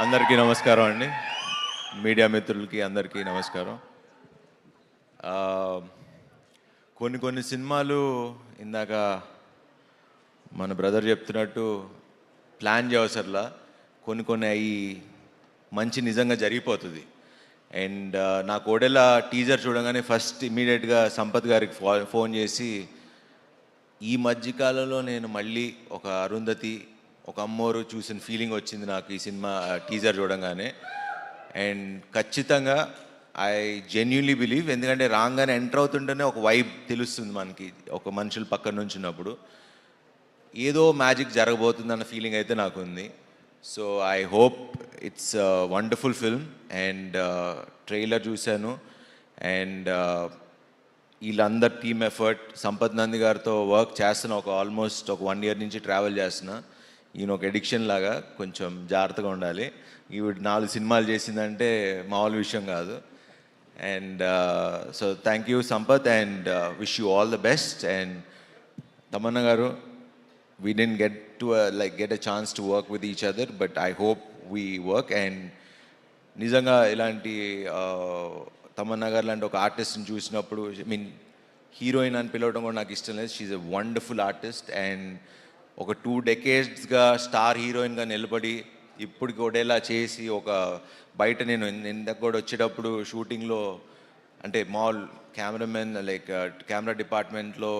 అందరికీ నమస్కారం అండి. మీడియా మిత్రులకి అందరికీ నమస్కారం. కొన్ని సినిమాలు ఇందాక మన బ్రదర్ చెప్తున్నట్టు ప్లాన్ చేయవసరలా, కొన్ని అవి మంచి నిజంగా జరిగిపోతుంది. అండ్ నా కోడెల టీజర్ చూడగానే ఫస్ట్ ఇమీడియట్గా సంపత్ గారికి ఫోన్ చేసి, ఈ మధ్యకాలంలో నేను మళ్ళీ ఒక అరుంధతి, ఒక అమ్మోరు చూసిన ఫీలింగ్ వచ్చింది నాకు ఈ సినిమా టీజర్ చూడంగానే. అండ్ ఖచ్చితంగా ఐ జెన్యున్లీ బిలీవ్, ఎందుకంటే రాగానే ఎంటర్ అవుతుంటేనే ఒక వైబ్ తెలుస్తుంది మనకి, ఒక మనుషులు పక్కన నుంచి ఉన్నప్పుడు ఏదో మ్యాజిక్ జరగబోతుందన్న ఫీలింగ్ అయితే నాకు ఉంది. So I hope it's wonderful film. And trailer చూశాను. అండ్ వీళ్ళందరు టీమ్ ఎఫర్ట్, సంపత్ నంది గారితో వర్క్ చేస్తున్నా, ఆల్మోస్ట్ ఒక 1 year నుంచి ట్రావెల్ చేస్తున్నా. ఈయన ఒక ఎడిక్షన్ లాగా, కొంచెం జాగ్రత్తగా ఉండాలి. ఈవిడ 4 సినిమాలు చేసిందంటే మామూలు విషయం కాదు. And so thank you Sampath, and wish you all the best. And Tamannaah గారు, we didn't get a chance to work with each other, but I hope we work. And నిజంగా ఇలాంటి తమన్నా గారు లాంటి ఒక ఆర్టిస్ట్ని చూసినప్పుడు, హీరోయిన్ అని పిలవడం కూడా నాకు ఇష్టం లేదు. She's a wonderful artist. And ఒక 2 decades స్టార్ హీరోయిన్గా నిలబడి ఇప్పుడు కూడా చేసి, ఒక బయట నేను ఇందాక కూడా వచ్చేటప్పుడు షూటింగ్లో, అంటే మాల్ కెమెరామెన్, లైక్ కెమెరా డిపార్ట్మెంట్లో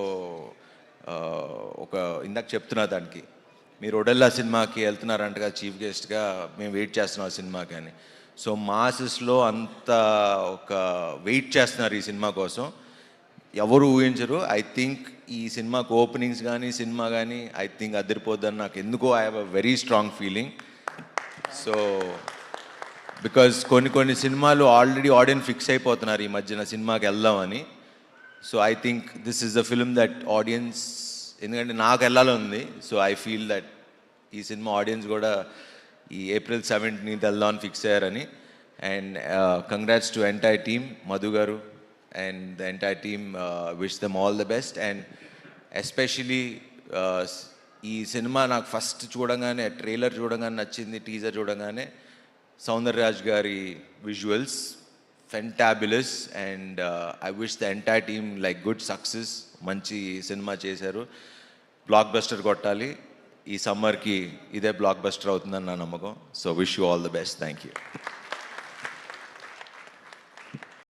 ఒక ఇందాక చెప్తున్నా దానికి, మీరు ఒడెల్లా సినిమాకి వెళ్తున్నారంటగా చీఫ్ గెస్ట్గా, మేము వెయిట్ చేస్తున్నాం ఆ సినిమాకి అని. సో మాసెస్లో అంత ఒక వెయిట్ చేస్తున్నారు ఈ సినిమా కోసం, ఎవరు ఊహించరు. ఐ థింక్ ఈ సినిమాకు ఓపెనింగ్స్ కానీ సినిమా కానీ ఐ థింక్ అదిరిపోద్దని నాకు ఎందుకో I have a very strong feeling. So because కొన్ని సినిమాలు ఆల్రెడీ ఆడియన్స్ ఫిక్స్ అయిపోతున్నారు ఈ మధ్యన సినిమాకి వెళ్దామని. So I think this is the film that audience, ఎందుకంటే నాకు వెళ్ళాలని ఉంది. సో ఐ ఫీల్ దట్ ఈ సినిమా ఆడియన్స్ కూడా ఈ April 17th వెళ్దామని ఫిక్స్ అయ్యారని. And congrats to entire team, Madhu గారు and the entire team, wish them all the best. And especially ఈ సినిమా నాకు ఫస్ట్ చూడగానే, ట్రైలర్ చూడగానే నచ్చింది, టీజర్ చూడగానే సౌందర్యరాజ్ గారి visuals fantabulous. And I wish the entire team like good success. మంచి cinema చేశారు, బ్లాక్ బస్టర్ కొట్టాలి. ఈ సమ్మర్కి ఇదే బ్లాక్ బస్టర్ అవుతుందని నా నమ్మకం. So wish you all the best. Thank you.